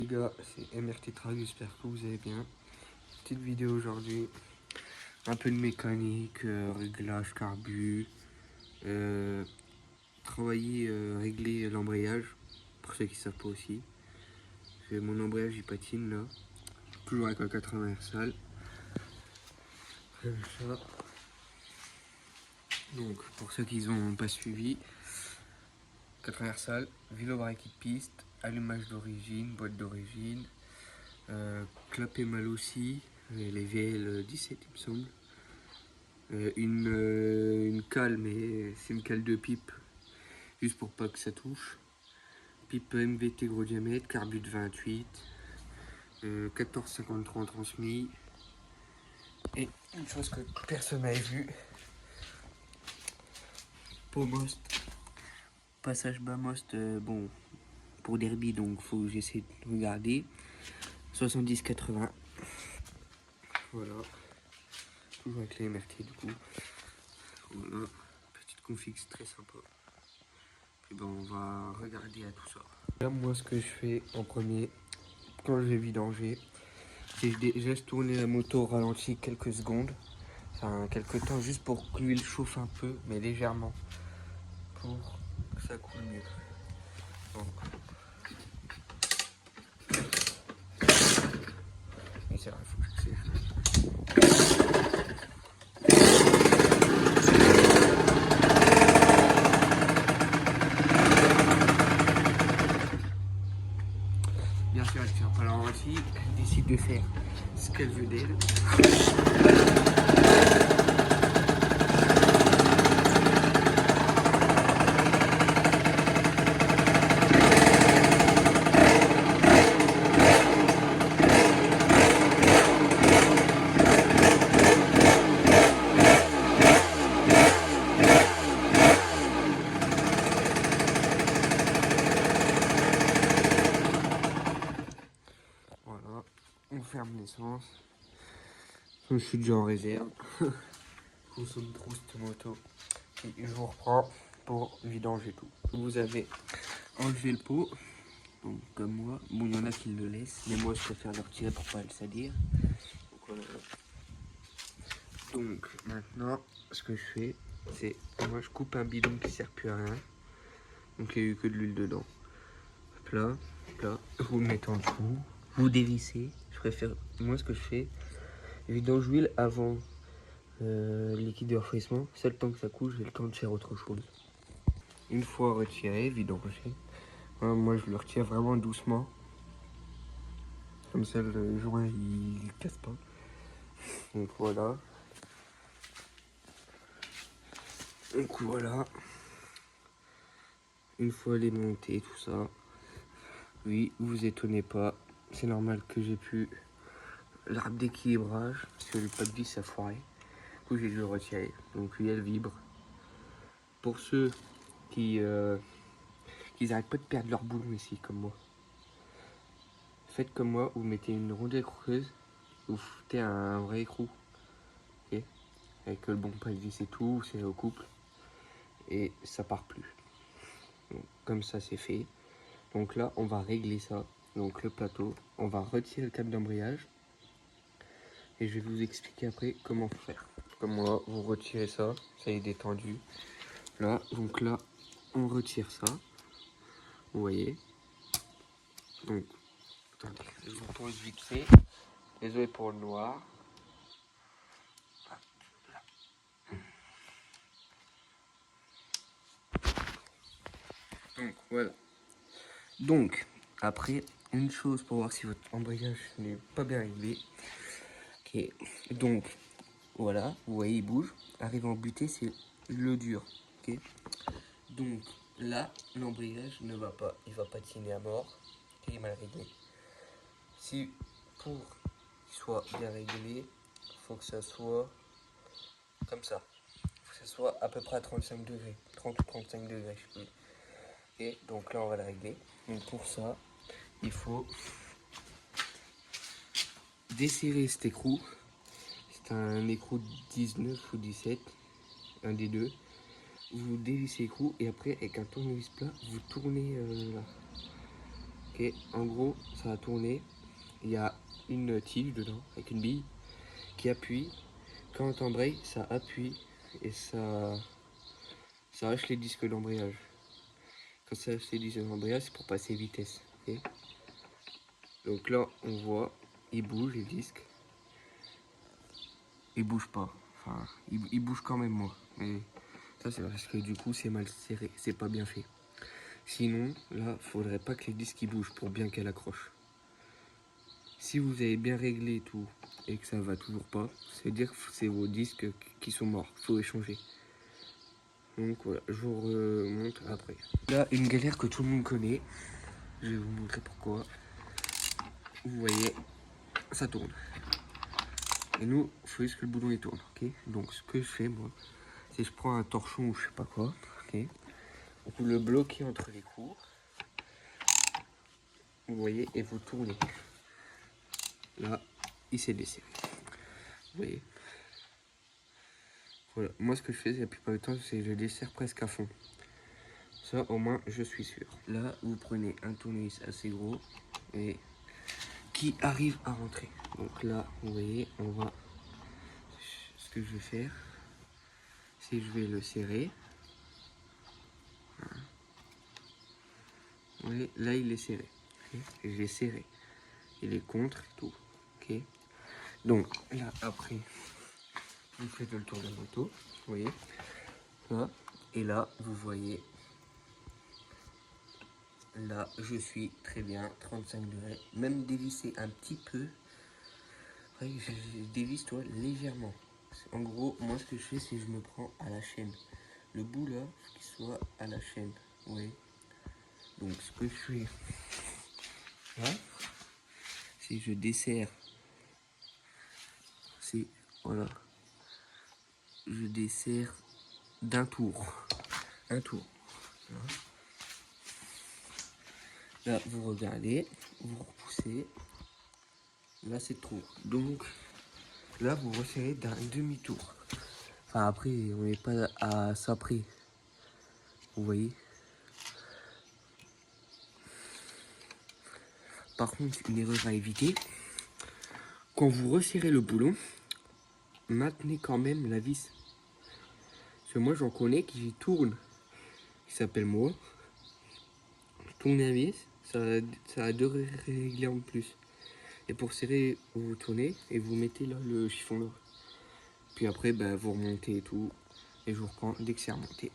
Les gars, c'est MRT Track, j'espère que vous allez bien. Petite vidéo aujourd'hui, un peu de mécanique, réglage carbu, travailler, régler l'embrayage, pour ceux qui savent pas aussi. Mon embrayage il patine là, toujours avec un 80 Versal. Comme ça. Donc pour ceux qui n'ont pas suivi, 80 Versal, vélo braquet de piste, allumage d'origine, boîte d'origine, clapet mal aussi, les VL17 il me semble. Une cale, mais c'est une cale de pipe, juste pour pas que ça touche. Pipe MVT gros diamètre, carbu de 28, 14,53 en transmis. Et une chose que personne n'avait vue, Pomost, passage bas most, bon, pour derby, donc faut que j'essaie de regarder. 70-80. Voilà. Toujours avec les MRT du coup. Voilà. Petite config très sympa. Et ben on va regarder à tout ça. Là moi ce que je fais en premier, quand je vais vidanger, c'est que je laisse tourner la moto au ralenti quelques secondes. Enfin quelques temps juste pour que l'huile chauffe un peu, mais légèrement. Pour que ça coule mieux. Bon. Et c'est vrai, il faut que j'accélère. Bien sûr, elle tient pas la ralenti, elle décide de faire ce qu'elle veut d'elle. Voilà, on ferme l'essence. Je suis déjà en réserve. Consomme trop cette moto. Et je vous reprends pour vidanger tout. Vous avez enlevé le pot, donc comme moi. Bon, il y en a qui le laissent, mais moi je préfère le retirer pour pas le salir. Donc, voilà. Donc maintenant, ce que je fais, c'est moi je coupe un bidon qui sert plus à rien. Donc il n'y a eu que de l'huile dedans. Hop là, là, vous le mettez en dessous, vous dévissez. Je préfère, moi ce que je fais, vidange l'huile avant le liquide de refroidissement. C'est le temps que ça coule, j'ai le temps de faire autre chose. Une fois retiré, vidangé, moi je le retire vraiment doucement. Comme ça le joint il casse pas. Donc voilà. Donc voilà. Une fois les montés, tout ça. Oui, vous étonnez pas. C'est normal que j'ai pu l'arbre d'équilibrage. Parce que le pas de vis a foiré. Du coup j'ai dû le retirer. Donc lui elle vibre. Pour ceux qui n'arrêtent pas de perdre leur boulon ici comme moi. Faites comme moi, vous mettez une rondelle creuse, vous foutez un vrai écrou. Okay, avec le bon pas de vis et tout, c'est au couple. Et ça part plus. Donc, comme ça c'est fait. Donc là on va régler ça. Donc le plateau, on va retirer le câble d'embrayage. Et je vais vous expliquer après comment faire. Comme moi, vous retirez ça, ça est détendu. Là, donc là, on retire ça. Vous voyez. Donc, attendez, je vous pose vite fait. Désolé pour le noir. Donc voilà. Donc, après, une chose pour voir si votre embrayage n'est pas bien réglé. Ok, donc, voilà, vous voyez, il bouge. Arrivant en butée, c'est le dur. Ok, donc là, l'embrayage ne va pas. Il va patiner à mort. Il est mal réglé. Si pour qu'il soit bien réglé, il faut que ça soit comme ça. Il faut que ça soit à peu près à 35 degrés. 30 ou 35 degrés, je sais plus. Et donc là, on va le régler. Donc pour ça, il faut desserrer cet écrou. C'est un écrou 19 ou 17, un des deux. Vous dévissez l'écrou et après, avec un tournevis plat, vous tournez là. Ok, Ok, en gros, ça va tourner. Il y a une tige dedans, avec une bille, qui appuie. Quand on embraye, ça appuie et ça lâche les disques d'embrayage. Quand ça lâche les disques d'embrayage, c'est pour passer vitesse. Ok, donc là, on voit, il bouge les disques. Il bouge pas. Enfin, il bouge quand même moi. Mais ça, c'est parce que du coup, c'est mal serré. C'est pas bien fait. Sinon, là, faudrait pas que les disques ils bougent pour bien qu'elle accroche. Si vous avez bien réglé tout et que ça va toujours pas, ça veut dire que c'est vos disques qui sont morts. Faut les changer. Donc voilà, je vous remonte après. Là, une galère que tout le monde connaît. Je vais vous montrer pourquoi. Vous voyez, ça tourne. Et nous, il faut juste que le boulon il tourne. Ok. Donc ce que je fais moi, c'est que je prends un torchon ou je sais pas quoi. Ok. Donc vous le bloquez entre les coups. Vous voyez, et vous tournez. Là, il s'est desserré. Vous voyez. Voilà, moi ce que je fais la plupart du temps, c'est que je desserre presque à fond. Ça au moins je suis sûr. Là, vous prenez un tournevis assez gros et qui arrive à rentrer. Donc là, vous voyez, on va. Ce que je vais faire, c'est que je vais le serrer. Vous voyez, là il est serré. Okay. Je l'ai serré. Il est contre et tout. Ok. Donc là après, vous faites le tour de la moto. Vous voyez. Là. Et là, vous voyez. Là, je suis très bien, 35 degrés. Même dévisser un petit peu. Ouais, je dévisse toi légèrement. En gros, moi ce que je fais, c'est que je me prends à la chaîne. Le bout là, faut qu'il soit à la chaîne. Oui. Donc ce que je fais là, c'est que je desserre. C'est voilà. Je desserre d'un tour. Un tour. Voilà. Là, vous regardez, vous repoussez. Là, c'est trop. Donc, là, vous resserrez d'un demi-tour. Enfin, après, on n'est pas à ça près. Vous voyez. Par contre, une erreur à éviter. Quand vous resserrez le boulon, maintenez quand même la vis. Parce que moi, j'en connais qui tournent. Qui s'appelle moi. Je tourne la vis, ça a deux réglés en plus. Et pour serrer, vous tournez et vous mettez là le chiffon là. Puis après, bah, vous remontez et tout. Et je vous reprends dès que c'est remonté.